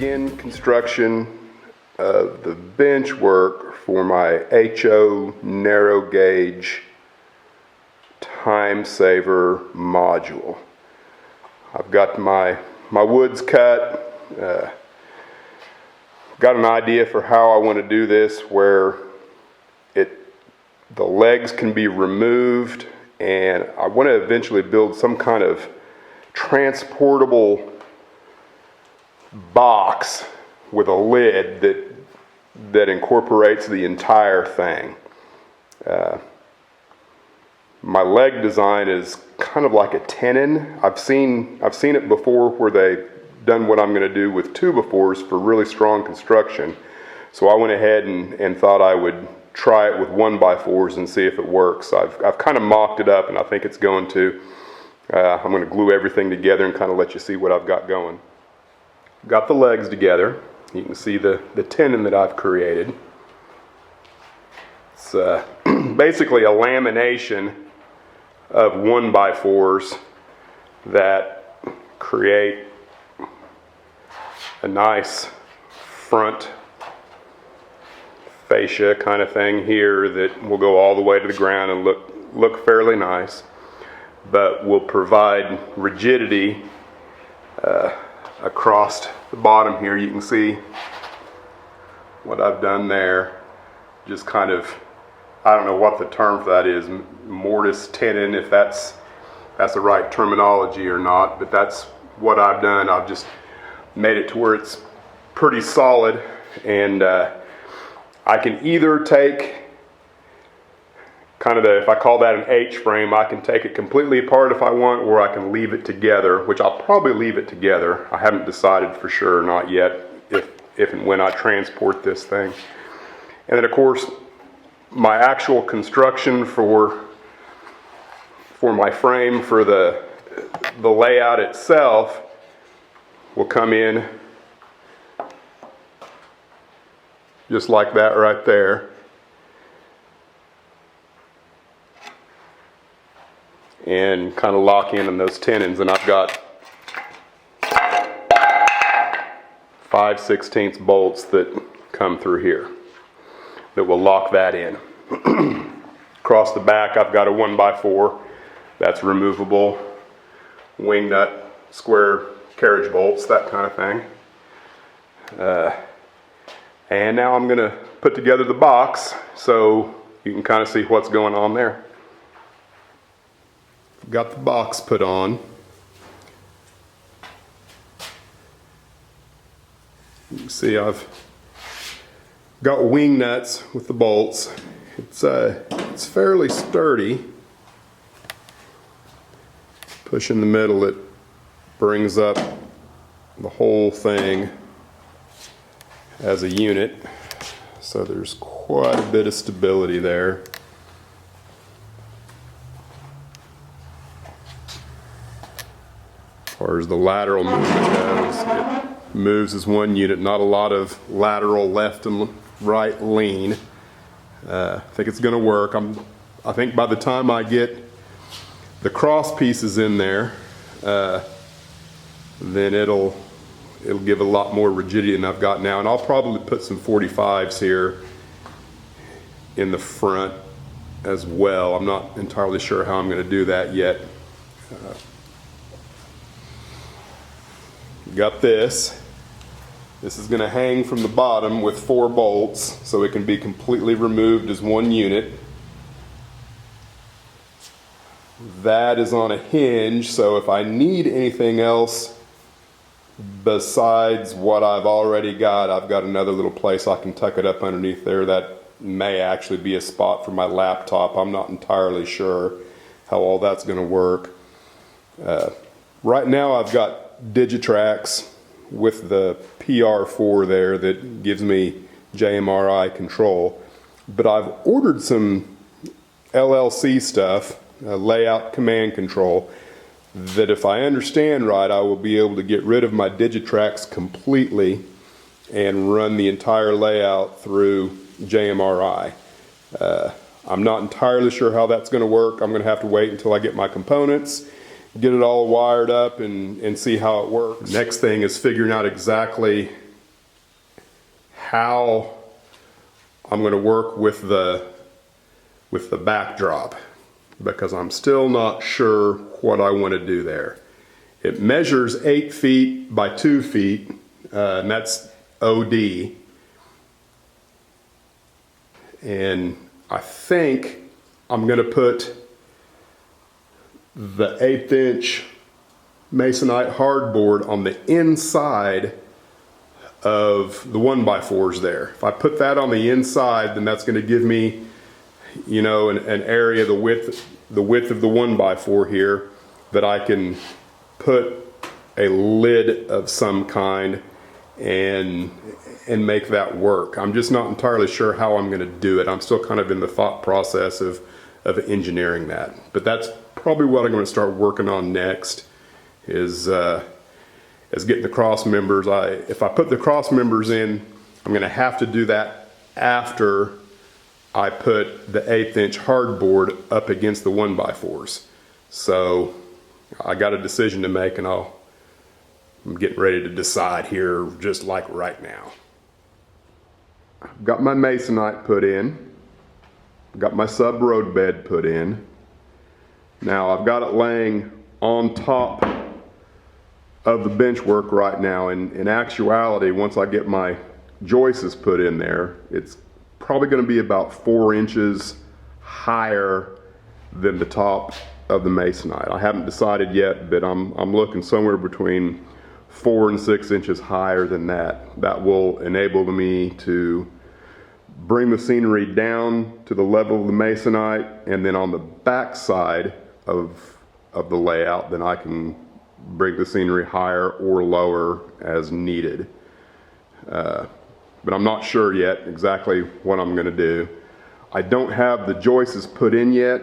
begin construction of the bench work for my HO narrow gauge time saver module. I've got my woods cut, got an idea for how I want to do this where the legs can be removed, and I want to eventually build some kind of transportable box with a lid that incorporates the entire thing. My leg design is kind of like a tenon. I've seen it before where they've done what I'm going to do with 2x4s for really strong construction. So I went ahead and thought I would try it with 1x4s and see if it works. I've kind of mocked it up, and I think it's going to. I'm going to glue everything together and kind of let you see what I've got going. Got the legs together. You can see the tenon that I've created. It's basically a lamination of 1x4s that create a nice front fascia kind of thing here that will go all the way to the ground and look fairly nice, but will provide rigidity across the bottom here. You can see what I've done there. Just kind of, I don't know what the term for that is, mortise tenon, if that's the right terminology or not, but that's what I've done. I've just made it to where it's pretty solid, and I can either take kind of if I call that an H-frame, I can take it completely apart if I want, or I can leave it together, which I'll probably leave it together. I haven't decided for sure, not yet, if and when I transport this thing. And then of course, my actual construction for my frame, for the layout itself, will come in just like that right there. And kind of lock in on those tenons, and I've got 5/16 bolts that come through here that will lock that in. Across the back I've got a 1x4 that's removable, wing nut, square carriage bolts, that kind of thing. And now I'm going to put together the box so you can kind of see what's going on there. Got the box put on. You can see I've got wing nuts with the bolts. It's fairly sturdy. Push in the middle, it brings up the whole thing as a unit, so there's quite a bit of stability there. As far as the lateral movement goes, it moves as one unit, not a lot of lateral left and right lean. I think it's going to work. I think by the time I get the cross pieces in there, then it'll give a lot more rigidity than I've got now. And I'll probably put some 45s here in the front as well. I'm not entirely sure how I'm going to do that yet. Got this. This is going to hang from the bottom with 4 bolts, so it can be completely removed as one unit. That is on a hinge, so if I need anything else besides what I've already got, I've got another little place I can tuck it up underneath there. That may actually be a spot for my laptop. I'm not entirely sure how all that's going to work. Right now I've got Digitrax with the PR4 there that gives me JMRI control, but I've ordered some LLC stuff, layout command control, that if I understand right, I will be able to get rid of my Digitrax completely and run the entire layout through JMRI. I'm not entirely sure how that's going to work. I'm going to have to wait until I get my components, get it all wired up, and see how it works. Next thing is figuring out exactly how I'm going to work with the backdrop, because I'm still not sure what I want to do there. It measures 8 feet by 2 feet, and that's OD. And I think I'm going to put the 1/8 inch Masonite hardboard on the inside of the 1x4s there. If I put that on the inside, then that's going to give me, you know, an area, the width of the 1x4 here, that I can put a lid of some kind and make that work. I'm just not entirely sure how I'm going to do it. I'm still kind of in the thought process of engineering that. But that's probably what I'm going to start working on next, is getting the cross members. If I put the cross members in, I'm going to have to do that after I put the 1/8 inch hardboard up against the 1x4s. So I got a decision to make, and I'm getting ready to decide here just like right now. I've got my Masonite put in. I've got my sub road bed put in. Now I've got it laying on top of the bench work right now. In actuality, once I get my joists put in there, it's probably going to be about 4 inches higher than the top of the Masonite. I haven't decided yet, but I'm looking somewhere between 4 and 6 inches higher than that. That will enable me to bring the scenery down to the level of the Masonite, and then on the back side of the layout, then I can bring the scenery higher or lower as needed. But I'm not sure yet exactly what I'm going to do. I don't have the joists put in yet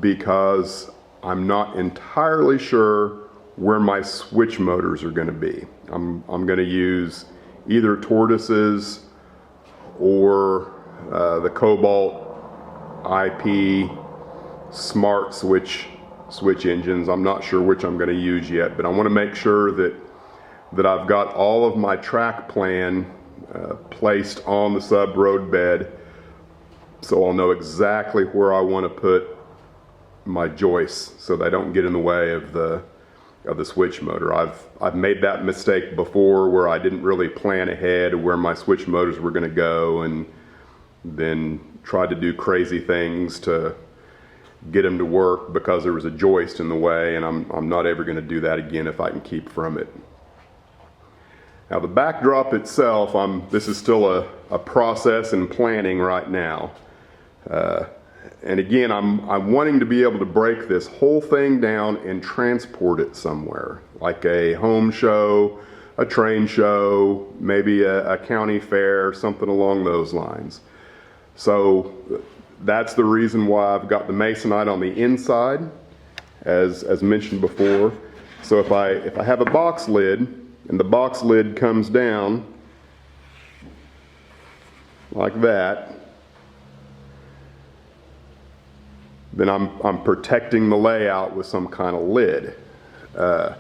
because I'm not entirely sure where my switch motors are going to be. I'm going to use either tortoises or the Cobalt IP smart switch engines. I'm not sure which I'm going to use yet, but I want to make sure that I've got all of my track plan placed on the sub road bed, so I'll know exactly where I want to put my joists so they don't get in the way of the switch motor. I've made that mistake before, where I didn't really plan ahead where my switch motors were going to go, and then tried to do crazy things to get them to work because there was a joist in the way, and I'm not ever going to do that again if I can keep from it. Now the backdrop itself, this is still a process and planning right now. And again, I'm wanting to be able to break this whole thing down and transport it somewhere, like a home show, a train show, maybe a county fair, something along those lines. So that's the reason why I've got the Masonite on the inside, as mentioned before. So if I have a box lid, and the box lid comes down like that, then I'm protecting the layout with some kind of lid. I'm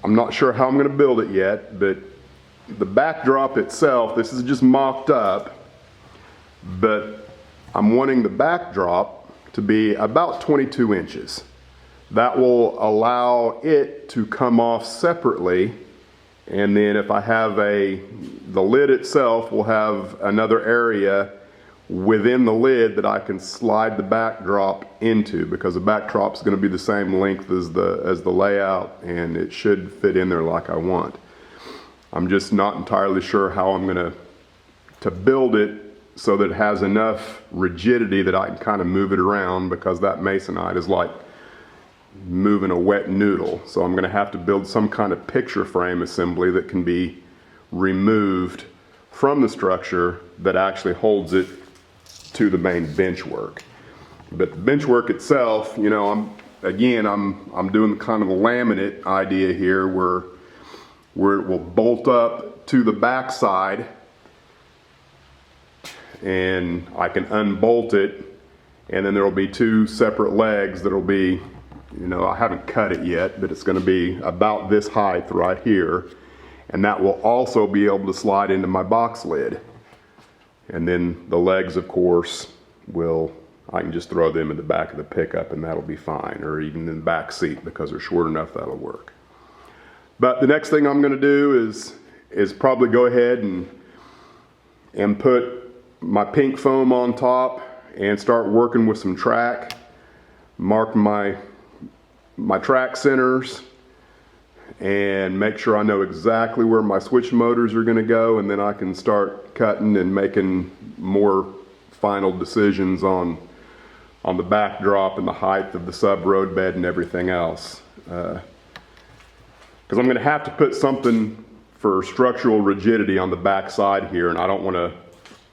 not sure how I'm going to build it yet, but the backdrop itself, this is just mocked up, but I'm wanting the backdrop to be about 22 inches. That will allow it to come off separately, and then if I have the lid itself will have another area within the lid that I can slide the backdrop into, because the backdrop is going to be the same length as the layout, and it should fit in there like I want. I'm just not entirely sure how I'm going to build it so that it has enough rigidity that I can kind of move it around, because that Masonite is like moving a wet noodle. So I'm going to have to build some kind of picture frame assembly that can be removed from the structure that actually holds it to the main bench work. But the bench work itself, you know, I'm doing kind of a laminate idea here where it will bolt up to the back side, and I can unbolt it, and then there will be 2 separate legs that will be, you know, I haven't cut it yet, but it's going to be about this height right here, And that will also be able to slide into my box lid. And then the legs, of course, I can just throw them in the back of the pickup and that'll be fine, or even in the back seat because they're short enough that'll work. But the next thing I'm going to do is probably go ahead and put my pink foam on top and start working with some track. Mark my track centers and make sure I know exactly where my switch motors are going to go, and then I can start cutting and making more final decisions on the backdrop and the height of the sub road bed and everything else. Because I'm going to have to put something for structural rigidity on the back side here, and I don't want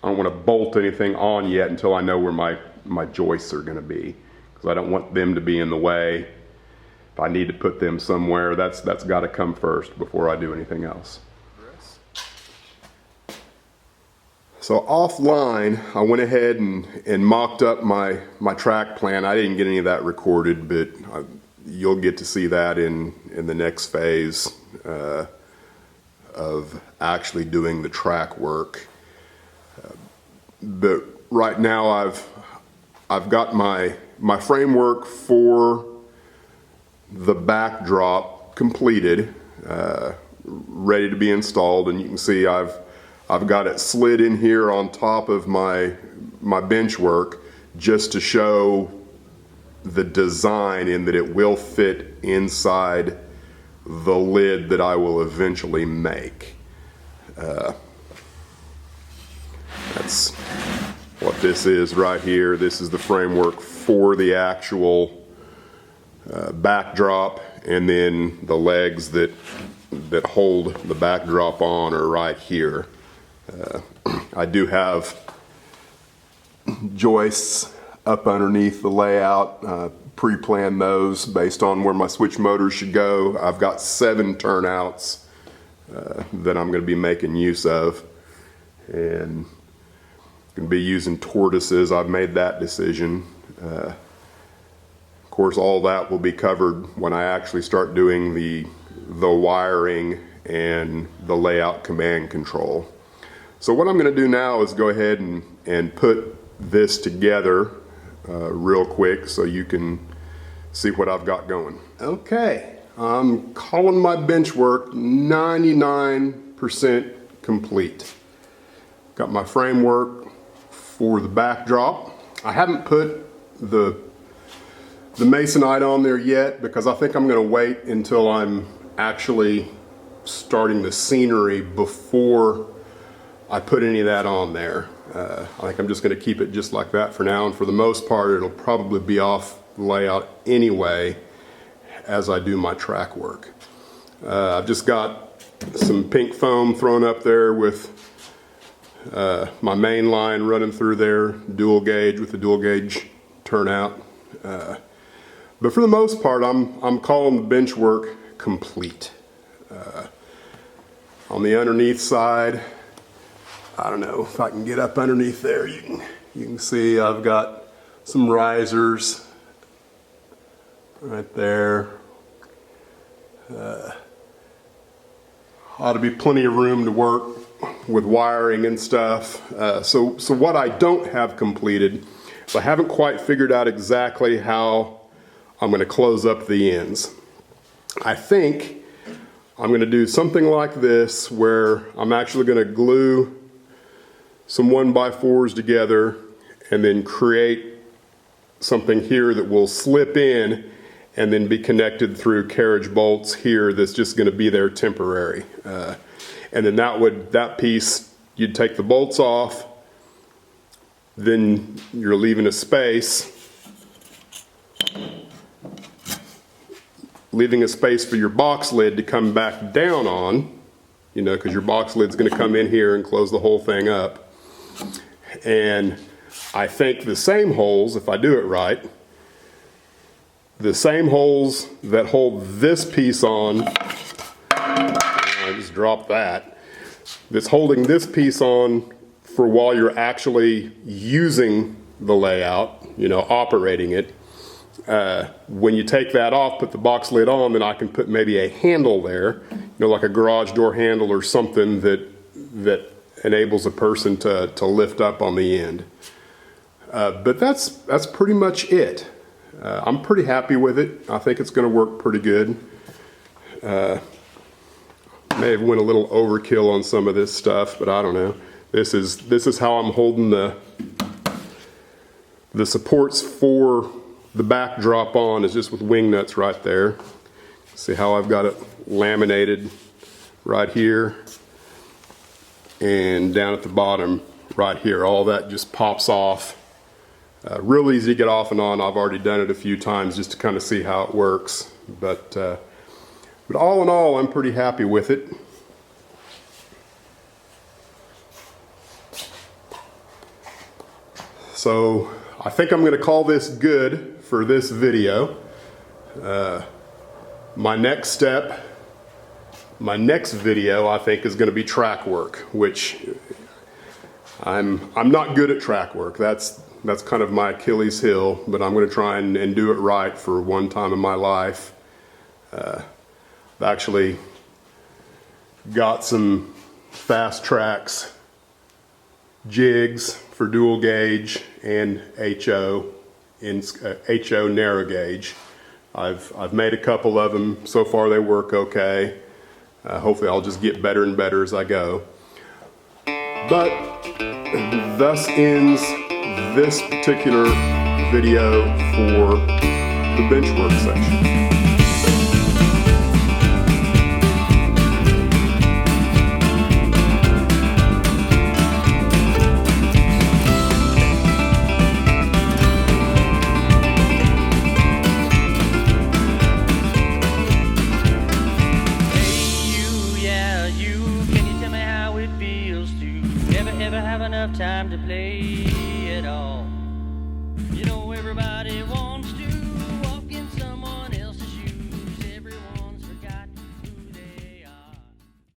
to bolt anything on yet until I know where my joists are going to be, because I don't want them to be in the way. If I need to put them somewhere, that's got to come first before I do anything else. So offline, I went ahead and mocked up my track plan. I didn't get any of that recorded, but you'll get to see that in the next phase of actually doing the track work. But right now I've got my framework for the backdrop completed, ready to be installed, and you can see I've got it slid in here on top of my bench work just to show the design in that it will fit inside the lid that I will eventually make. That's what this is right here. This is the framework for the actual backdrop, and then the legs that hold the backdrop on are right here. I do have joists up underneath the layout, pre-planned those based on where my switch motors should go. I've got 7 turnouts that I'm going to be making use of, and going to be using tortoises. I've made that decision. Of course, all that will be covered when I actually start doing the wiring and the layout command control. So what I'm going to do now is go ahead and put this together real quick so you can see what I've got going. Okay, I'm calling my bench work 99% complete. Got my framework for the backdrop. I haven't put the masonite on there yet because I think I'm going to wait until I'm actually starting the scenery before I put any of that on there. I think I'm just going to keep it just like that for now, and for the most part it'll probably be off layout anyway as I do my track work. I've just got some pink foam thrown up there with my main line running through there, dual gauge with the dual gauge turnout. But for the most part, I'm calling the bench work complete. On the underneath side, I don't know if I can get up underneath there. You can see I've got some risers right there. Ought to be plenty of room to work with wiring and stuff. So what I don't have completed is I haven't quite figured out exactly how I'm going to close up the ends. I think I'm going to do something like this where I'm actually going to glue some 1x4s together and then create something here that will slip in and then be connected through carriage bolts here that's just going to be there temporary. And then that piece, you'd take the bolts off, then you're leaving a space, for your box lid to come back down on, because your box lid's going to come in here and close the whole thing up. And I think the same holes, if I do it right, the same holes that hold this piece on, I just dropped that's holding this piece on for while you're actually using the layout, operating it, when you take that off, put the box lid on, then I can put maybe a handle there, like a garage door handle or something that enables a person to lift up on the end. But that's pretty much it. I'm pretty happy with it. I think it's going to work pretty good. May have went a little overkill on some of this stuff, but I don't know. This is how I'm holding the supports for the backdrop on, is just with wing nuts right there. See how I've got it laminated right here and down at the bottom right here. All that just pops off. Real easy to get off and on. I've already done it a few times just to kind of see how it works. But all in all, I'm pretty happy with it. So I think I'm going to call this good for this video. My next video I think is going to be track work, which I'm not good at track work. That's kind of my Achilles heel, but I'm going to try and do it right for one time in my life. I've actually got some Fast Tracks jigs for dual gauge and HO narrow gauge. I've made a couple of them. So far they work okay. Hopefully I'll just get better and better as I go. But thus ends this particular video for the bench work section. Ever have enough time to play it all? Everybody wants